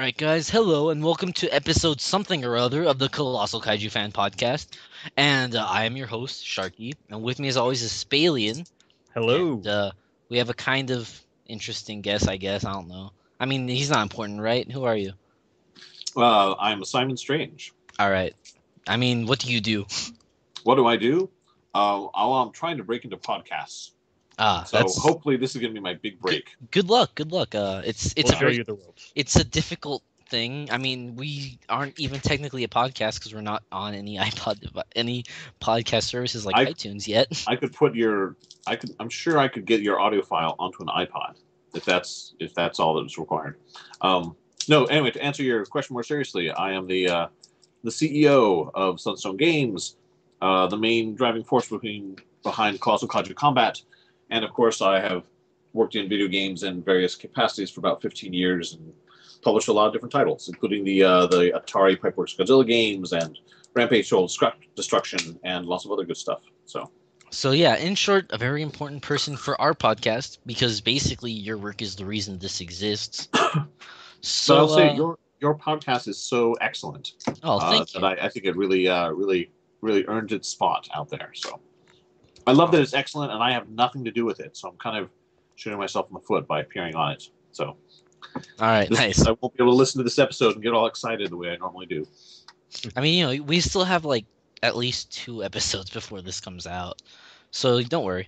Alright, guys, hello, and welcome to episode something or other of the Colossal Kaiju fan podcast. And I am your host, Sharky, and with me, as always, is Spalian. Hello. And we have a kind of interesting guest, I guess. I don't know. I mean, he's not important, right? Who are you? I'm Simon Strange. Alright. I mean, what do you do? What do I do? I'm trying to break into podcasts. So hopefully this is going to be my big break. Good luck. Good luck. It's We'll a show very, you the ropes. it's a difficult thing. I mean, we aren't even technically a podcast because we're not on any any podcast services like iTunes yet. I could I'm sure I could get your audio file onto an iPod if that's all that's required. No, anyway, to answer your question more seriously, I am the CEO of Sunstone Games, the main driving force behind Colossal Kaiju Combat, and of course I have worked in video games in various capacities for about 15 years and published a lot of different titles, including the Atari Pipeworks Godzilla games and Rampage Soul Destruction and lots of other good stuff. So yeah, in short, a very important person for our podcast because basically your work is the reason this exists. So I'll say your podcast is so excellent. Oh, thank you. That I think it really earned its spot out there. So I love that it's excellent, and I have nothing to do with it. So I'm kind of shooting myself in the foot by appearing on it. So all right, nice. I won't be able to listen to this episode and get all excited the way I normally do. I mean, we still have like at least 2 episodes before this comes out, so don't worry.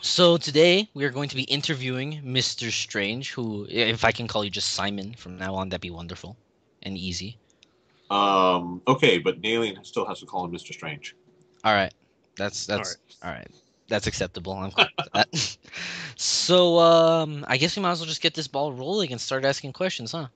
So today we are going to be interviewing Mr. Strange, who, if I can call you just Simon from now on, that'd be wonderful and easy. Okay, but Nalien still has to call him Mr. Strange. All right, that's all right. That's acceptable. I'm cool with that. So I guess we might as well just get this ball rolling and start asking questions, huh?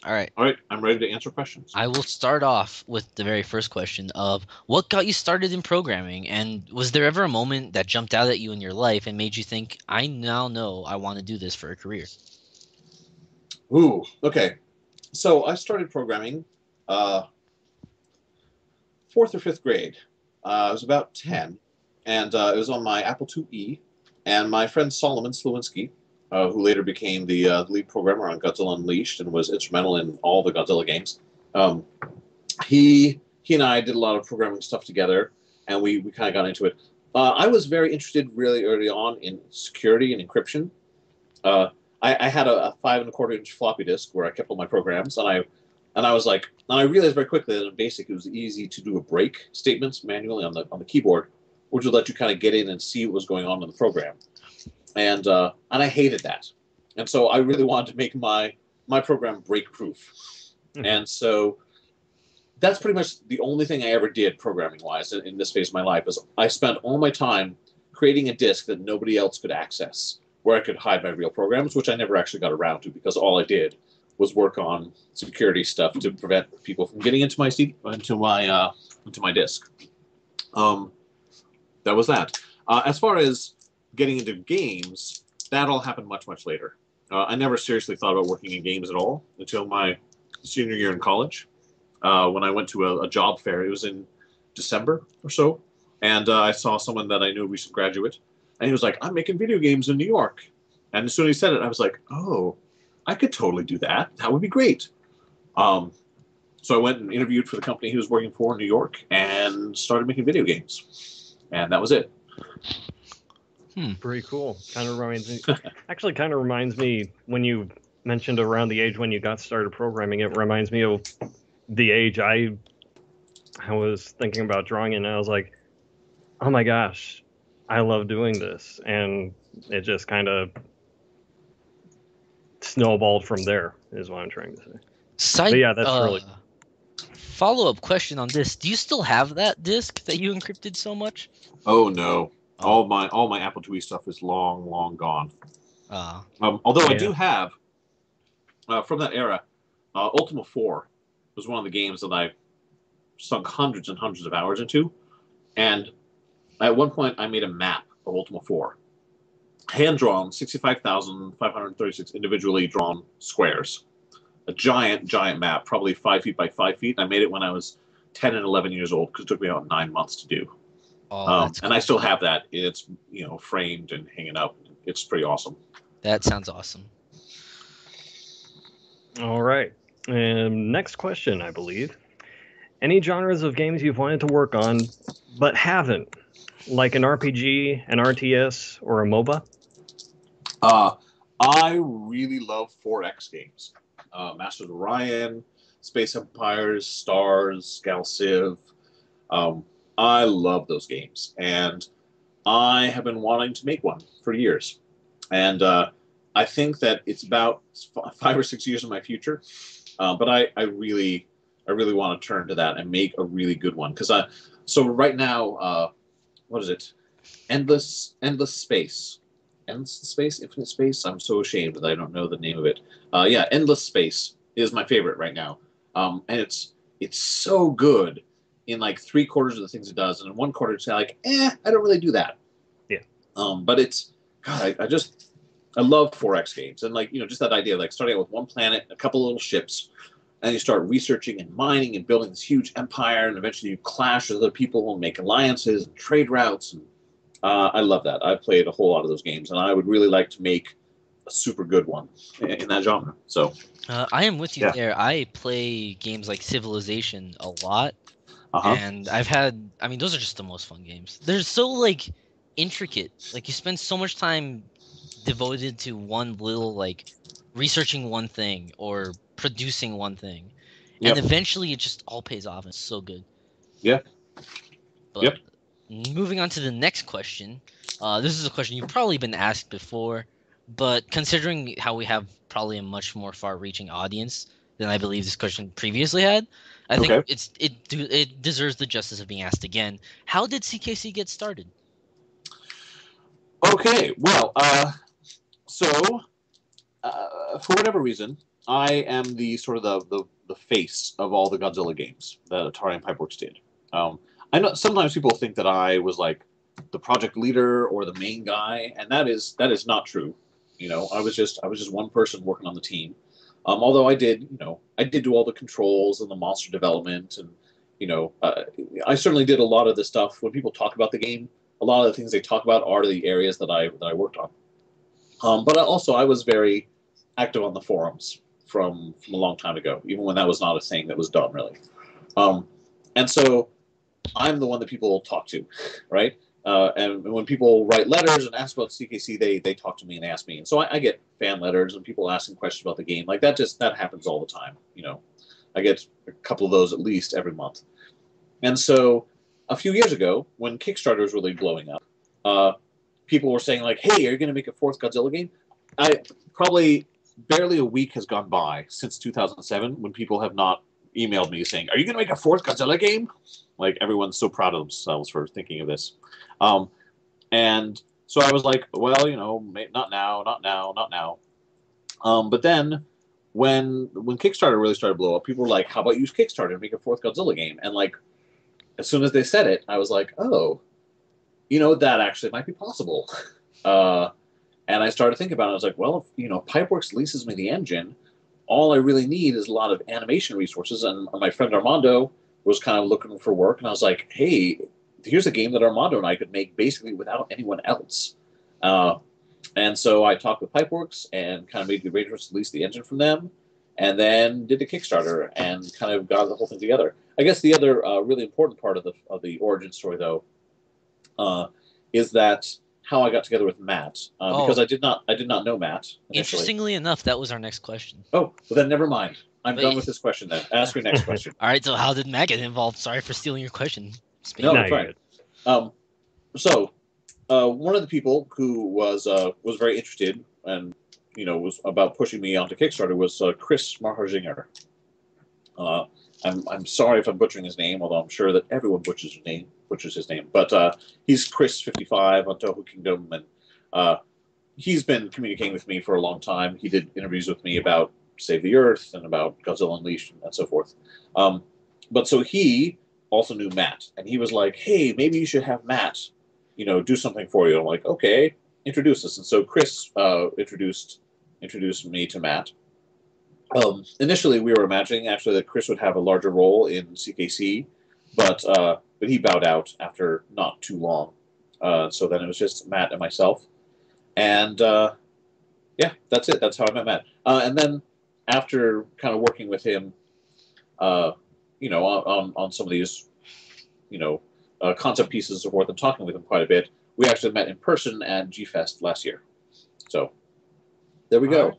All right, I'm ready to answer questions. I will start off with the very first question of what got you started in programming, and was there ever a moment that jumped out at you in your life and made you think, I now know I want to do this for a career? Ooh, okay. So I started programming 4th or 5th grade. I was about 10, and it was on my Apple IIe, and my friend Solomon Slowinski, who later became the lead programmer on Godzilla Unleashed and was instrumental in all the Godzilla games. He and I did a lot of programming stuff together, and we kind of got into it. I was very interested really early on in security and encryption. I had a 5 1/4 inch floppy disk where I kept all my programs, and I realized very quickly that in BASIC it was easy to do a break statements manually on the keyboard, which would let you kind of get in and see what was going on in the program. And I hated that, and so I really wanted to make my program break proof. Mm-hmm. And so that's pretty much the only thing I ever did programming wise in this phase of my life. Is I spent all my time creating a disk that nobody else could access, where I could hide my real programs, which I never actually got around to because all I did was work on security stuff to prevent people from getting into my disk. That was that. As far as getting into games, that all happened much, much later. I never seriously thought about working in games at all until my senior year in college, when I went to a job fair. It was in December or so, and I saw someone that I knew, a recent graduate, and he was like, I'm making video games in New York. And as soon as he said it, I was like, oh, I could totally do that. That would be great. So I went and interviewed for the company he was working for in New York and started making video games. And that was it. Pretty cool. Kind of reminds me when you mentioned around the age when you got started programming. It reminds me of the age I was thinking about drawing, and I was like, oh my gosh, I love doing this. And it just kind of snowballed from there, is what I'm trying to say. But yeah, that's really follow-up question on this. Do you still have that disk that you encrypted so much? Oh no. All my Apple IIe stuff is long gone. Although I do have, from that era, Ultima 4 was one of the games that I sunk hundreds and hundreds of hours into. And at one point, I made a map of Ultima 4. Hand-drawn, 65,536 individually drawn squares. A giant map, probably 5 feet by 5 feet. I made it when I was 10 and 11 years old because it took me about 9 months to do. And cool. I still have that. It's framed and hanging up. It's pretty awesome. That sounds awesome. All right. And next question, I believe. Any genres of games you've wanted to work on but haven't, like an RPG, an RTS, or a MOBA? Uh, I really love 4X games. Masters of Orion, Space Empires, Stars, Gal Civ. Um, I love those games, and I have been wanting to make one for years. And I think that it's about 5 or 6 years in my future. But I really want to turn to that and make a really good one. So right now, what is it? Endless space, endless space, infinite space. I'm so ashamed that I don't know the name of it. Yeah, endless space is my favorite right now. And it's so good in like 3/4 of the things it does, and in 1/4 it's like, I don't really do that. Yeah. But it's God, I love 4X games, and like just that idea of like starting out with one planet, a couple little ships, and you start researching and mining and building this huge empire, and eventually you clash with other people and make alliances and trade routes. And I love that. I've played a whole lot of those games, and I would really like to make a super good one in that genre. So I am with you yeah, there. I play games like Civilization a lot, uh-huh. and I mean, those are just the most fun games. They're so like intricate. Like you spend so much time devoted to one little like researching one thing or producing one thing, and Yep, eventually it just all pays off and it's so good. yeah, But yep. moving on to the next question, this is a question you've probably been asked before, but considering how we have probably a much more far-reaching audience than I believe this question previously had, I think Okay. it deserves the justice of being asked again. How did CKC get started? Okay, well, so for whatever reason, I am the sort of the face of all the Godzilla games that Atari and Pipeworks did. I know sometimes people think that I was like the project leader or the main guy, and that is not true. I was just one person working on the team. Although I did do all the controls and the monster development, and you know, uh, I certainly did a lot of the stuff. When people talk about the game, a lot of the things they talk about are the areas that I worked on. But I was very active on the forums from a long time ago, even when that was not a thing that was done really. Um, and so I'm the one that people talk to, right? And when people write letters and ask about CKC, they talk to me and ask me. And so I get fan letters and people asking questions about the game. Like that happens all the time. I get a couple of those at least every month. And so a few years ago, when Kickstarter was really blowing up, uh, people were saying like, "Hey, are you going to make a fourth Godzilla game?" I probably barely a week has gone by since 2007 when people have not emailed me saying, "Are you going to make a fourth Godzilla game?" Like everyone's so proud of themselves for thinking of this, um, and so I was like, "Well, not now, not now, not now." But then when Kickstarter really started to blow up, people were like, "How about use Kickstarter to make a fourth Godzilla game?" And like as soon as they said it, I was like, "Oh, that actually might be possible." Uh, and I started thinking about it. I was like, well, if Pipeworks leases me the engine, all I really need is a lot of animation resources. And my friend Armando was kind of looking for work, and I was like, hey, here's a game that Armando and I could make basically without anyone else. Uh, and so I talked with Pipeworks and kind of made the arrangements to lease the engine from them, and then did the Kickstarter and kind of got the whole thing together. I guess the other really important part of the origin story, though, uh, is that how I got together with Matt, because Oh, I did not know Matt initially. interestingly enough, that was our next question. Oh, well then never mind. I'm done Wait, with this question then. Ask your next question. all right. So how did Matt get involved? Sorry for stealing your question. No, No, Spain. that's you're fine. good. Um, so one of the people who was very interested and was about pushing me onto Kickstarter was Chris Maharzinger. Uh, I'm sorry if I'm butchering his name, although I'm sure that everyone butchers his name. But he's Chris55 on Toho Kingdom, and uh, he's been communicating with me for a long time. He did interviews with me about Save the Earth and about Godzilla Unleashed and so forth. Um, but so he also knew Matt, and he was like, "Hey, maybe you should have Matt, do something for you." I'm like, "Okay, introduce us." And so Chris introduced me to Matt. Initially, we were imagining actually that Chris would have a larger role in CKC, but he bowed out after not too long. So then it was just Matt and myself, and yeah, that's it. That's how I met Matt. And then after kind of working with him, on some of these, concept pieces and so forth, and talking with him quite a bit, we actually met in person at G-Fest last year. So there we go. Right.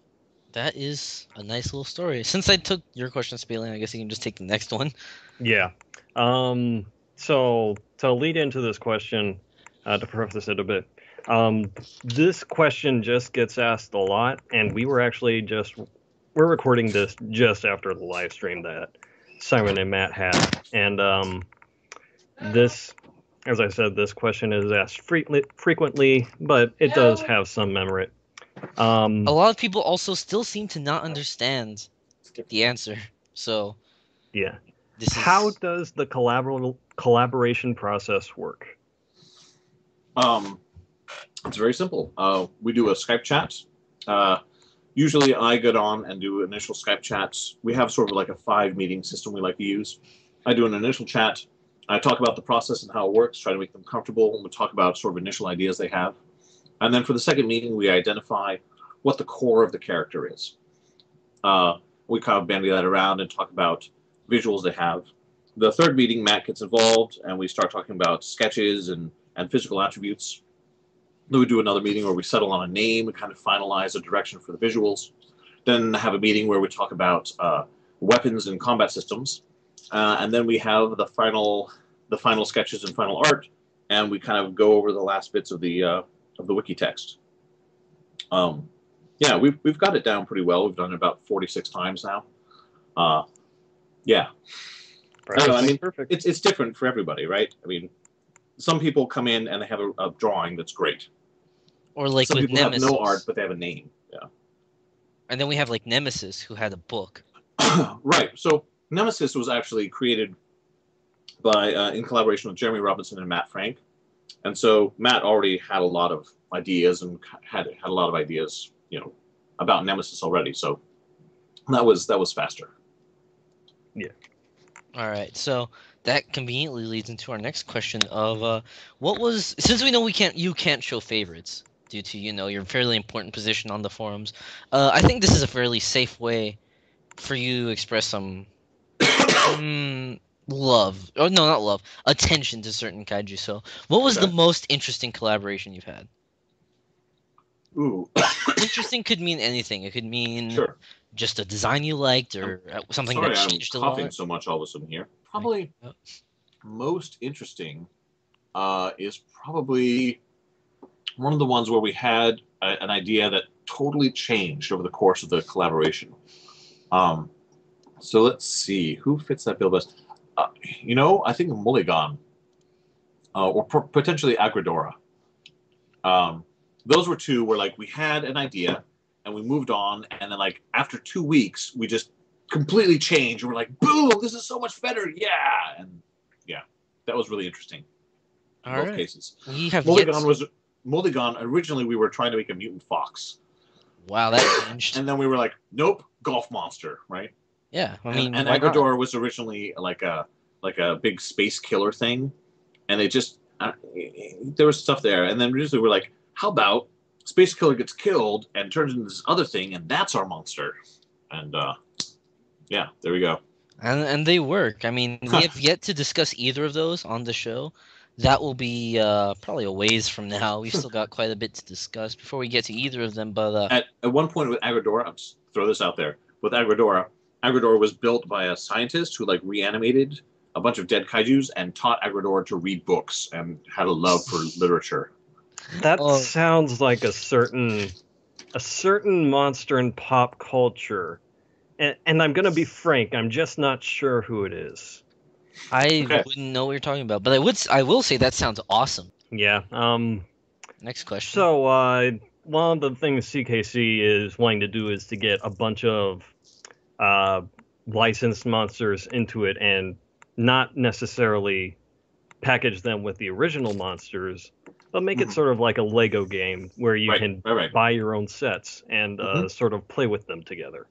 That is a nice little story. Since I took your question, Spieling, I guess you can just take the next one. Yeah. So to lead into this question, to preface it a bit, this question just gets asked a lot, and we're recording this just after the live stream that Simon and Matt had, and this, as I said, this question is asked frequently, but it does have some merit. A lot of people also still seem to not understand the answer. So yeah. this is How does the collaboration process work? It's very simple. We do a Skype chat. Usually I get on and do initial Skype chats. We have sort of like a 5-meeting system we like to use. I do an initial chat. I talk about the process and how it works, try to make them comfortable, and we talk about sort of initial ideas they have. And then for the second meeting, we identify what the core of the character is. We kind of bandy that around and talk about visuals they have. The third meeting, Matt gets involved, and we start talking about sketches and physical attributes. Then we do another meeting where we settle on a name and kind of finalize a direction for the visuals. Then have a meeting where we talk about weapons and combat systems. And then we have the final sketches and final art, and we kind of go over the last bits of the wiki text. We've got it down pretty well. We've done it about 46 times now. Yeah. Perfect. It's different for everybody, right? I mean, some people come in and they have a drawing that's great. Or like some with people Nemesis. have no art, but they have a name. Yeah. And then we have like Nemesis, who had a book. Right. So Nemesis was actually created by in collaboration with Jeremy Robinson and Matt Frank, and so Matt already had a lot of ideas and had a lot of ideas, about Nemesis already. So that was faster. Yeah. All right. So that conveniently leads into our next question of since we know you can't show favorites due to your fairly important position on the forums. I think this is a fairly safe way for you to express some love. Oh no, not love. Attention to certain kaiju. So, what was the most interesting collaboration you've had? Ooh. Interesting could mean anything. It could mean Sure. just a design you liked or something that changed a I'm coughing lot. so much all of a sudden here. Probably most interesting is probably one of the ones where we had an idea that totally changed over the course of the collaboration. So let's see, who fits that bill best? I think Mulligan, or potentially Agradora. Those were two where like we had an idea and we moved on, and then like after 2 weeks we just completely changed. We're like, boom, this is so much better, yeah, and yeah, that was really interesting. In both cases, we have Mulligan. Originally, we were trying to make a mutant fox. Wow, that changed. And then we were like, nope, golf monster, right? Yeah, I mean, and Agrador was originally like a big space killer thing, and it just there was stuff there. And then originally we're like, how about space killer gets killed and turns into this other thing, and that's our monster. And yeah, there we go. And they work. I mean, we have yet to discuss either of those on the show. That will be probably a ways from now. We've still got quite a bit to discuss before we get to either of them. But at one point with Agradora, I'll just throw this out there. With Agradora was built by a scientist who like reanimated a bunch of dead kaijus and taught Agradora to read books and had a love for literature. That sounds like a certain monster in pop culture. And I'm going to be frank, I'm just not sure who it is. I wouldn't know what you're talking about, but I will say that sounds awesome. Yeah. Next question. So, one of the things CKC is wanting to do is to get a bunch of licensed monsters into it and not necessarily package them with the original monsters, but make it sort of like a Lego game where you can buy your own sets and sort of play with them together.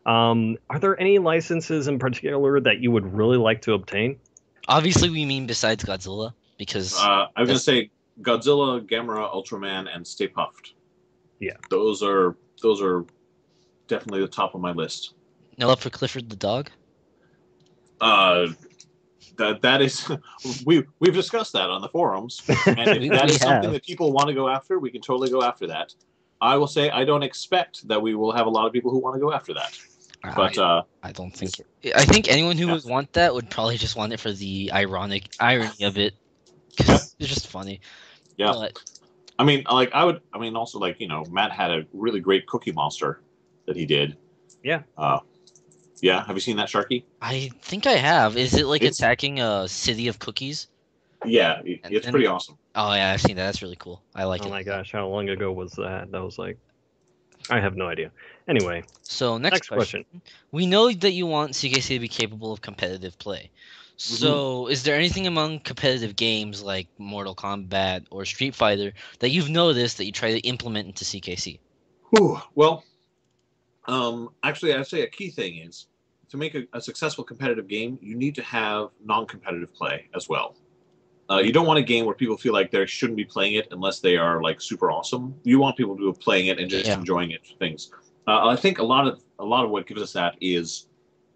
Are there any licenses in particular that you would really like to obtain? Obviously, we mean besides Godzilla, because I was going to say Godzilla, Gamera, Ultraman, and Stay Puft. Yeah, those are definitely the top of my list. No love for Clifford the dog? That is we've discussed that on the forums, and if that We is something have. that people want to go after, we can totally go after that. I will say I don't expect that we will have a lot of people who want to go after that, but I don't think I think anyone who Yeah. would want that would probably just want it for the irony of it. Yeah. 'Cause it's just funny. yeah. But I mean, also, like, Matt had a really great Cookie Monster that he did. Yeah. Yeah. Have you seen that, Sharky? I think I have. Is it like It's- attacking a city of cookies? Yeah, it's pretty awesome. Oh yeah, I've seen that. That's really cool. I like it. Oh my gosh, how long ago was that? That was like, I have no idea. Anyway, So next question. We know that you want CKC to be capable of competitive play. So is there anything among competitive games like Mortal Kombat or Street Fighter that you've noticed that you try to implement into CKC? Whew. Well, actually, I'd say a key thing is to make a successful competitive game, you need to have non-competitive play as well. You don't want a game where people feel like they shouldn't be playing it unless they are like super awesome. You want people to be playing it and just enjoying it. Things. I think a lot of what gives us that is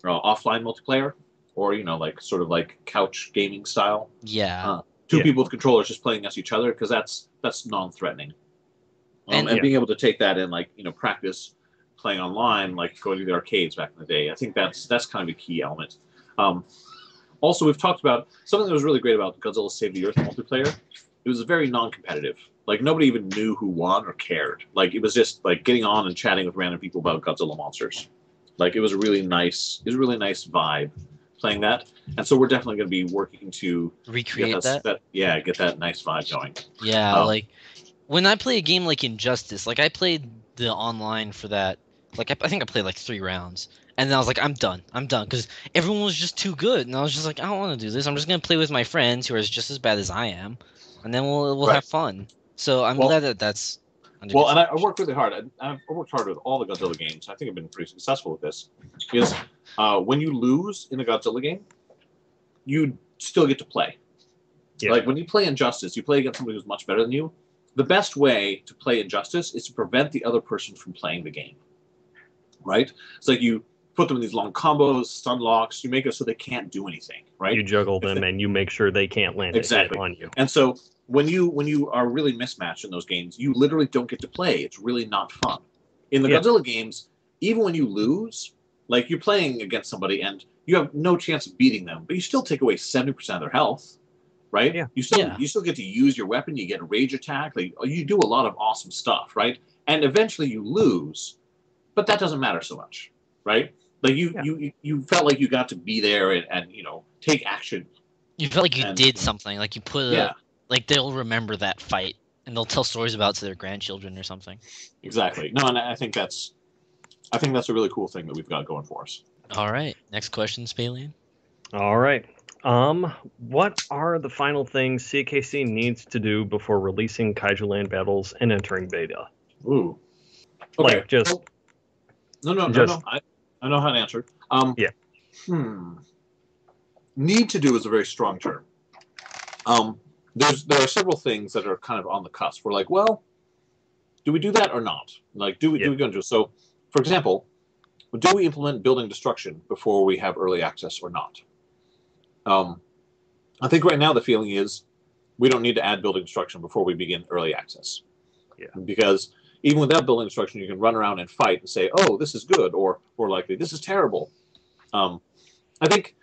offline multiplayer, or like sort of like couch gaming style. Yeah. Two people with controllers just playing against each other, because that's non-threatening. And being able to take that and practice playing online, like going to the arcades back in the day. I think that's kind of a key element. Also, we've talked about something that was really great about Godzilla Save the Earth multiplayer. It was very non-competitive. Like, nobody even knew who won or cared. Like, it was just like getting on and chatting with random people about Godzilla monsters. Like, it was a really nice vibe playing that. And so we're definitely going to be working to recreate that. Get that nice vibe going. Yeah, like when I play a game like Injustice, like I played the online for that. Like I think I played like 3 rounds, and then I was like, I'm done, because everyone was just too good, and I was just like, I don't want to do this. I'm just gonna play with my friends who are just as bad as I am, and then we'll have fun. So I'm glad that that's. Well, and I worked really hard. I've worked hard with all the Godzilla games. I think I've been pretty successful with this. Is when you lose in a Godzilla game, you still get to play. Yeah. Like when you play Injustice, you play against somebody who's much better than you. The best way to play Injustice is to prevent the other person from playing the game. Right? It's like you put them in these long combos, stun locks. You make it so they can't do anything. Right? You juggle them and you make sure they can't land exactly on you. And so when you are really mismatched in those games, you literally don't get to play. It's really not fun. In the Godzilla games, even when you lose, like you're playing against somebody and you have no chance of beating them, but you still take away 70% of their health, right? Yeah. You still get to use your weapon. You get a rage attack. Like you do a lot of awesome stuff, right? And eventually you lose, but that doesn't matter so much, right? Like you felt like you got to be there and take action. You felt like you did something. Like you put like they'll remember that fight and they'll tell stories about it to their grandchildren or something. Exactly. No, and I think that's a really cool thing that we've got going for us. All right. Next question, Spalian. All right. What are the final things CKC needs to do before releasing Kaiju Land Battles and entering beta? Ooh. Okay. Like just No. I know how to answer. Need to do is a very strong term. There are several things that are kind of on the cusp. We're like, well, do we do that or not? Like, do we go into it? So, for example, do we implement building destruction before we have early access or not? I think right now the feeling is we don't need to add building destruction before we begin early access. Yeah. Because even without building destruction, you can run around and fight and say, oh, this is good, or likely, this is terrible. I think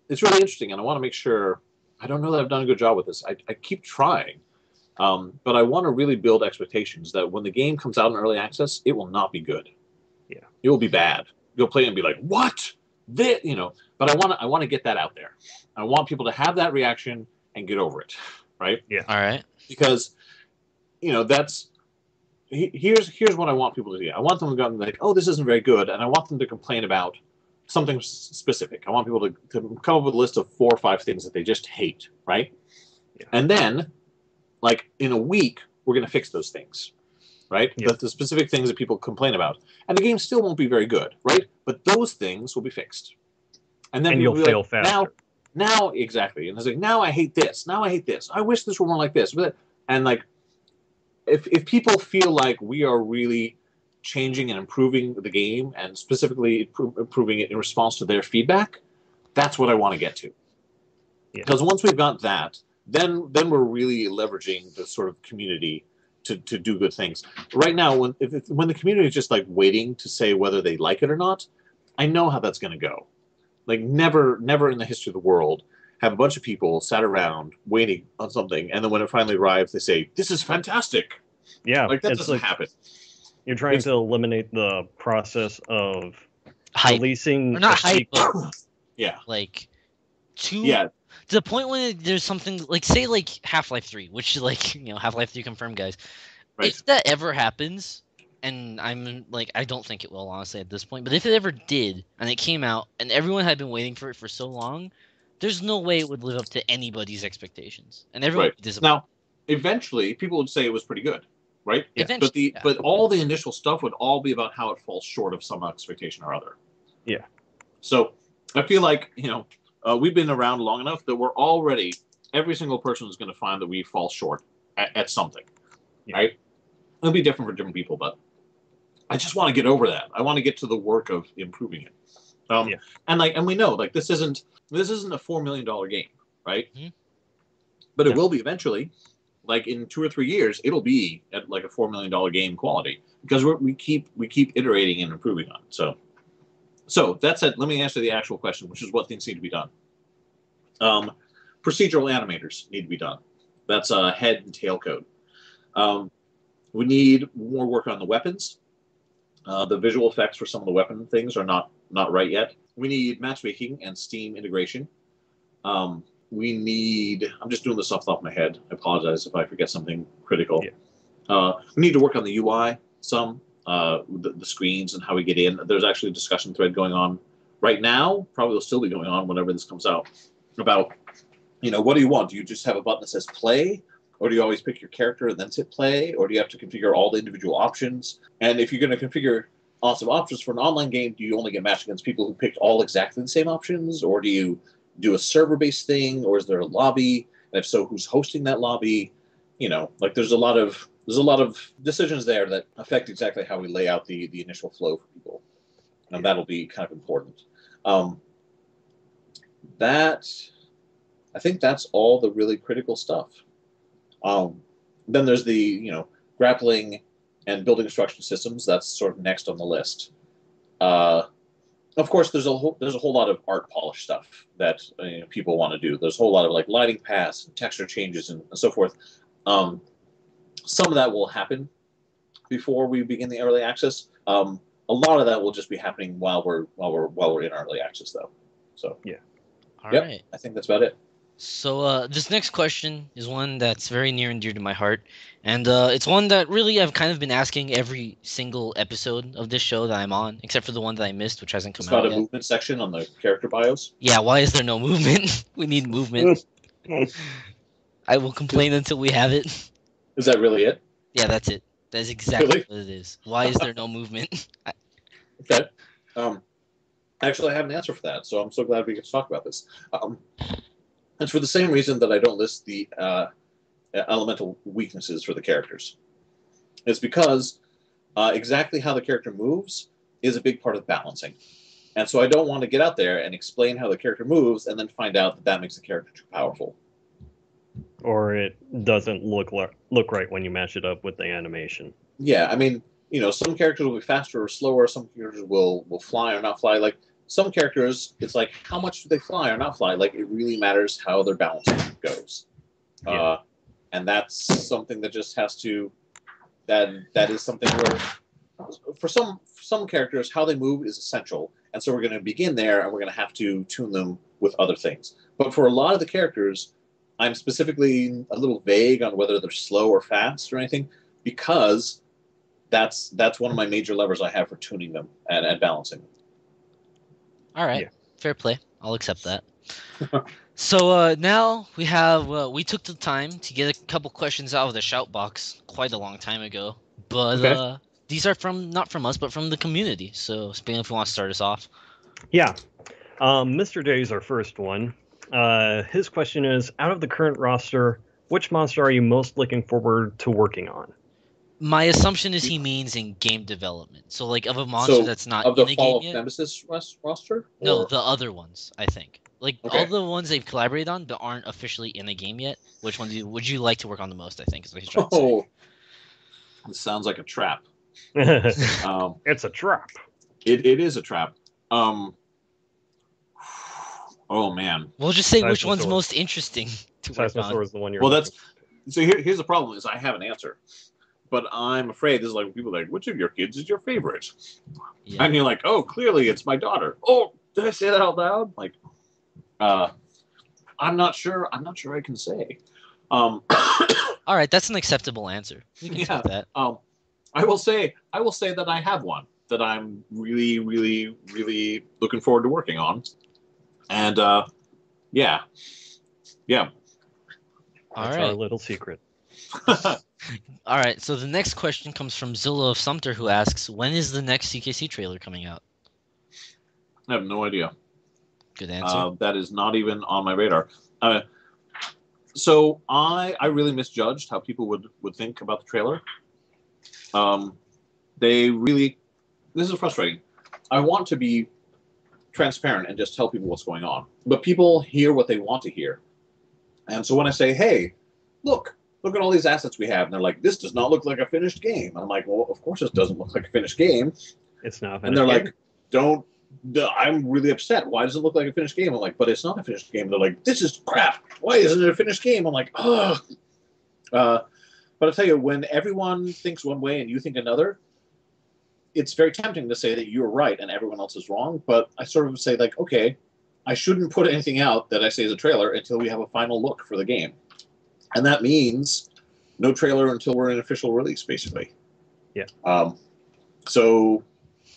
it's really interesting, and I want to make sure, I don't know that I've done a good job with this. I keep trying, but I want to really build expectations that when the game comes out in early access, it will not be good. Yeah. It will be bad. You'll play it and be like, what? But I want to get that out there. I want people to have that reaction and get over it, right? Yeah. All right. Because, that's... Here's what I want people to do. I want them to go and be like, oh, this isn't very good, and I want them to complain about something specific. I want people to come up with a list of 4 or 5 things that they just hate, right? Yeah. And then, like, in a week, we're going to fix those things, right? Yeah. The specific things that people complain about. And the game still won't be very good, right? But those things will be fixed. And then you'll fail faster. Now, exactly. And it's like, now I hate this. Now I hate this. I wish this were more like this. And, like, if people feel like we are really changing and improving the game, and specifically improving it in response to their feedback, that's what I want to get to. Because once we've got that, then we're really leveraging the sort of community to do good things. Right now, when the community is just like waiting to say whether they like it or not, I know how that's going to go. Like never in the history of the world have a bunch of people sat around waiting on something, and then when it finally arrives, they say, "This is fantastic." Yeah, like that doesn't happen. You're trying to eliminate the process of hype. releasing or not hype, but yeah, like yeah. to the point when there's something like, say, like Half-Life 3, which is like, Half-Life 3 confirmed, guys. Right. If that ever happens, and I'm like, I don't think it will, honestly, at this point, but if it ever did, and it came out, and everyone had been waiting for it for so long, there's no way it would live up to anybody's expectations, and everyone would be disappointed. Now, eventually, people would say it was pretty good, right? Yeah. Eventually, but all the initial stuff would all be about how it falls short of some expectation or other. Yeah. So I feel like, we've been around long enough that we're already, every single person is going to find that we fall short at something, right? It'll be different for different people, but I just want to get over that. I want to get to the work of improving it. And we know, like, this isn't a $4 million game, right? Mm-hmm. But it will be eventually. Like in 2 or 3 years, it'll be at like a $4 million game quality, because we keep iterating and improving on it. So that said, let me answer the actual question, which is what things need to be done. Procedural animators need to be done. That's head and tail code. We need more work on the weapons. The visual effects for some of the weapon things are not right yet. We need matchmaking and Steam integration. We need, I'm just doing this off the top of my head. I apologize if I forget something critical. Yeah. We need to work on the UI some, the screens and how we get in. There's actually a discussion thread going on right now, probably will still be going on whenever this comes out, about, what do you want? Do you just have a button that says play? Or do you always pick your character and then hit play? Or do you have to configure all the individual options? And if you're going to configure lots of options for an online game, do you only get matched against people who picked all exactly the same options? Or do you do a server-based thing? Or is there a lobby? And if so, who's hosting that lobby? There's a lot of decisions there that affect exactly how we lay out the initial flow for people. And that'll be kind of important. I think that's all the really critical stuff. Then there's the, grappling and building instruction systems. That's sort of next on the list. Of course, there's a whole lot of art polish stuff that people want to do. There's a whole lot of like lighting paths, and texture changes, and so forth. Some of that will happen before we begin the early access. A lot of that will just be happening while we're in early access, though. So yeah. All right. I think that's about it. So this next question is one that's very near and dear to my heart, and it's one that really I've kind of been asking every single episode of this show that I'm on, except for the one that I missed, which hasn't come out yet. It's about a movement section on the character bios. Yeah, why is there no movement? We need movement. I will complain until we have it. Is that really it? Yeah, that's it. That's exactly what it is. Why is there no movement? Okay. Actually, I have an answer for that, so I'm so glad we get to talk about this. It's for the same reason that I don't list the elemental weaknesses for the characters. It's because exactly how the character moves is a big part of balancing. And so I don't want to get out there and explain how the character moves and then find out that makes the character too powerful. Or it doesn't look right when you match it up with the animation. Yeah, I mean, some characters will be faster or slower. Some characters will fly or not fly. Like, some characters, it's like, how much do they fly or not fly? Like, it really matters how their balancing goes. Yeah. And that's something that just has to, that is something where, for some characters, how they move is essential. And so we're going to begin there, and we're going to have to tune them with other things. But for a lot of the characters, I'm specifically a little vague on whether they're slow or fast or anything, because that's one of my major levers I have for tuning them and balancing them. All right, Fair play. I'll accept that. So now we have we took the time to get a couple questions out of the shout box quite a long time ago, but these are not from us, but from the community. So, Spain, if you want to start us off. Yeah, Mr. J is our first one. His question is: out of the current roster, which monster are you most looking forward to working on? My assumption is he means in game development. So like of a monster that's not of the in a Fall game of yet. Nemesis roster? No, Or... the other ones, I think. Like all Okay. the ones they've collaborated on but aren't officially in a game yet. Which one would you like to work on the most? I think is what he's trying to say. Oh, this sounds like a trap. It's a trap. It is a trap. Oh man. We'll just say which Seismosaurus. one's most interesting to work on. Seismosaurus is the one you're. Well, that's so. Here's the problem: is I have an answer, but I'm afraid this is like people are like, which of your kids is your favorite? Yeah. And you're like, oh, clearly it's my daughter. Oh, did I say that out loud? Like, I'm not sure. I'm not sure I can say. All right, that's an acceptable answer. We can take that. I will say that I have one that I'm really, really, really looking forward to working on, and yeah. All That's right. our little secret. All right. So the next question comes from Zilla of Sumter, who asks, "When is the next CKC trailer coming out?" I have no idea. Good answer. That is not even on my radar. So I really misjudged how people would think about the trailer. They really, this is frustrating. I want to be transparent and just tell people what's going on, but people hear what they want to hear. And so when I say, "Hey, look at all these assets we have," and they're like, "This does not look like a finished game," I'm like, "Well, of course it doesn't look like a finished game." It's not. And they're like, "Don't." I'm really upset. Why does it look like a finished game? I'm like, "But it's not a finished game." They're like, "This is crap. Why isn't it a finished game?" I'm like, "Ugh." But I'll tell you, when everyone thinks one way and you think another, it's very tempting to say that you're right and everyone else is wrong. But I sort of say, like, okay, I shouldn't put anything out that I say is a trailer until we have a final look for the game. And that means no trailer until we're in official release, basically. Yeah. So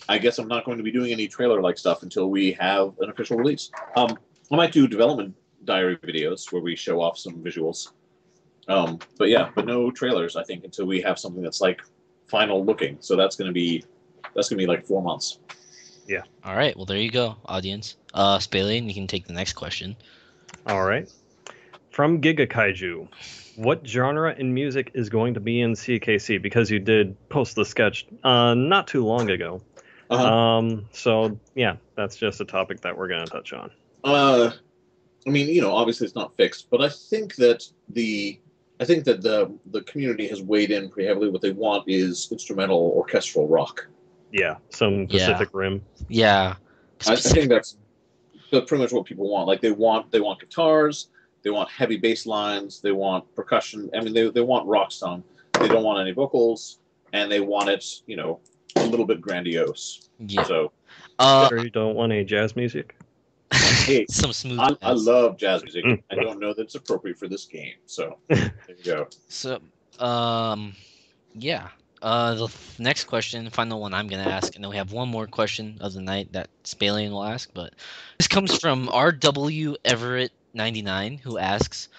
I guess I'm not going to be doing any trailer-like stuff until we have an official release. I might do development diary videos where we show off some visuals. But no trailers, I think, until we have something that's like final looking. So that's gonna be like 4 months. Yeah. All right. Well, there you go, audience. Spalien, you can take the next question. All right. From Giga Kaiju, what genre in music is going to be in CKC? Because you did post the sketch not too long ago. So yeah, that's just a topic that we're going to touch on. I mean, obviously it's not fixed, but I think that the community has weighed in pretty heavily. What they want is instrumental orchestral rock. Yeah, some Pacific Rim. Yeah. I think that's pretty much what people want. Like they want guitars, they want heavy bass lines, they want percussion. I mean, they want rock song. They don't want any vocals, and they want it, a little bit grandiose. Yeah. So, sure you don't want any jazz music? Hey, some smooth. I love jazz music. I don't know that it's appropriate for this game. So there you go. So, yeah. The next question, final one I'm gonna ask, and then we have one more question of the night that Spalien will ask. But this comes from RW Everett 99, who asks,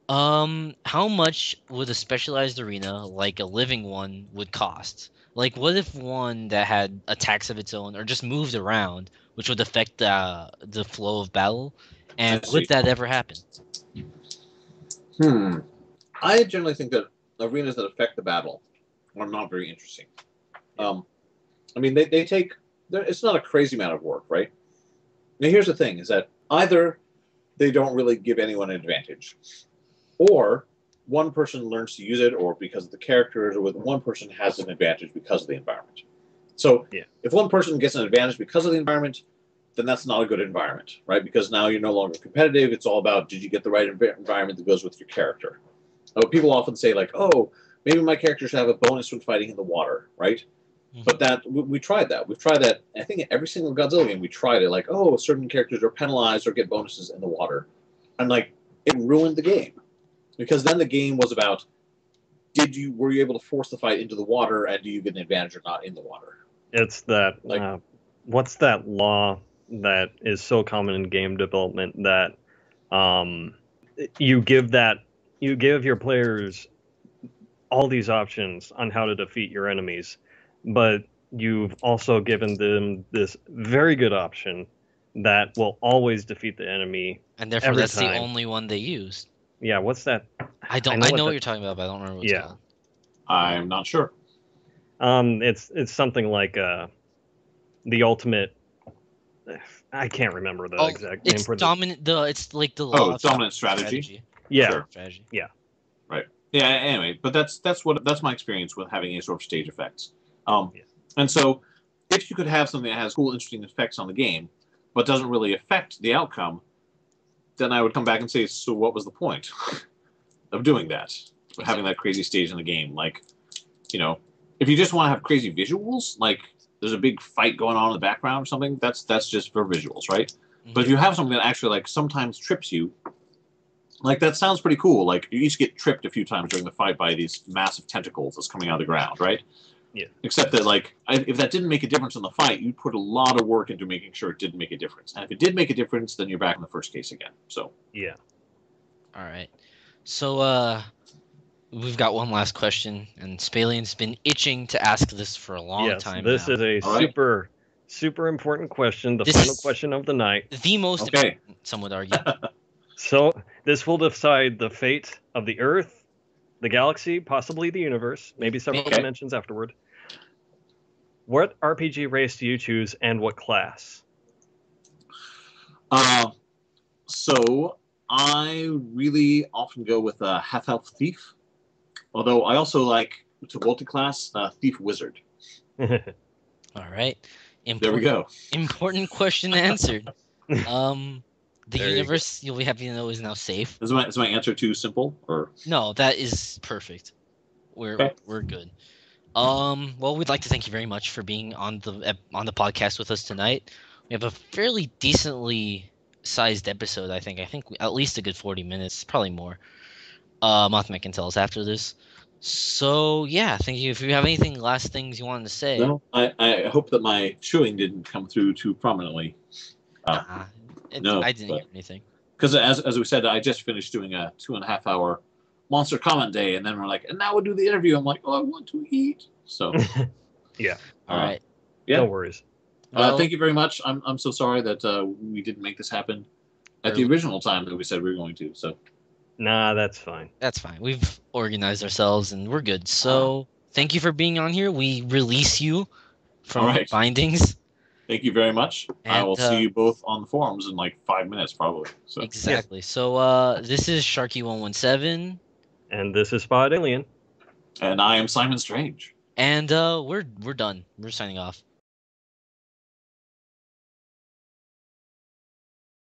how much would a specialized arena like a living one would cost? Like, what if one that had attacks of its own or just moved around, which would affect the flow of battle? And would that ever happen? I generally think that arenas that affect the battle are not very interesting. I mean, they take... It's not a crazy amount of work, right? Now, here's the thing, is that either they don't really give anyone an advantage, or one person learns to use it, or because of the characters, or with one person has an advantage because of the environment. So if one person gets an advantage because of the environment, then that's not a good environment, right? Because now you're no longer competitive. It's all about, did you get the right environment that goes with your character? People often say, like, oh, maybe my character should have a bonus when fighting in the water, right? Mm-hmm. But we tried that. We've tried that. I think in every single Godzilla game we tried it. Like, oh, certain characters are penalized or get bonuses in the water. And like, it ruined the game. Because then the game was about, were you able to force the fight into the water, and do you get an advantage or not in the water? It's that, what's that law that is so common in game development that you give your players all these options on how to defeat your enemies, but you've also given them this very good option that will always defeat the enemy, and therefore that's the only one they used. Yeah, what's that? I know what you're talking about, but I don't remember what it's called. I'm not sure. It's something like the ultimate. I can't remember the exact name it's for the. dominant. It's like the law of dominant strategy. Yeah, Sure. Strategy. yeah. Right. Yeah. Anyway, but that's my experience with having any sort of stage effects. Yeah. And so, if you could have something that has cool, interesting effects on the game, but doesn't really affect the outcome, then I would come back and say, so what was the point of doing that? Having that crazy stage in the game, like, if you just want to have crazy visuals, like there's a big fight going on in the background or something, that's just for visuals, right? Mhm. But if you have something that actually like sometimes trips you, like that sounds pretty cool. Like you each get tripped a few times during the fight by these massive tentacles that's coming out of the ground, right? Yeah. Except that like if that didn't make a difference in the fight, you'd put a lot of work into making sure it didn't make a difference. And if it did make a difference, then you're back in the first case again. So Yeah. All right. So we've got one last question, and Spalian's been itching to ask this for a long Yes, time this now. is a All right. super important question. The This final is- question of the night. The most okay. important, some would argue. So this will decide the fate of the Earth, the galaxy, possibly the universe, maybe several Okay. dimensions afterward. What RPG race do you choose, and what class? So I really often go with a half-elf thief, although I also like to multi-class Thief Wizard. All right. There we go. Important question answered. The There you universe, you'll be happy to know, is now safe. Is my answer too simple, or No, that is perfect. Okay. We're good. Well, we'd like to thank you very much for being on the podcast with us tonight. We have a fairly decently sized episode, I think. I think at least a good 40 minutes, probably more. Mothman can tell us after this. So yeah, thank you. If you have anything last things you wanted to say, no? I hope that my chewing didn't come through too prominently. No, I didn't but- hear anything. Because as we said, I just finished doing a 2.5 hour monster comment day, and then we're like, and now we'll do the interview. I'm like, oh, I want to eat. So Yeah, All right. yeah. no worries. Well, Thank you very much. I'm so sorry that we didn't make this happen at the Early. original time that we said we were going to. So Nah, that's fine. that's fine. We've organized ourselves and we're good. So thank you for being on here. We release you from All right. bindings. thank you very much. I And, will see you both on the forums in like 5 minutes, probably. So Exactly. So this is Sharky117, And this is Spot Alien. and I am Simon Strange. and we're done. We're signing off.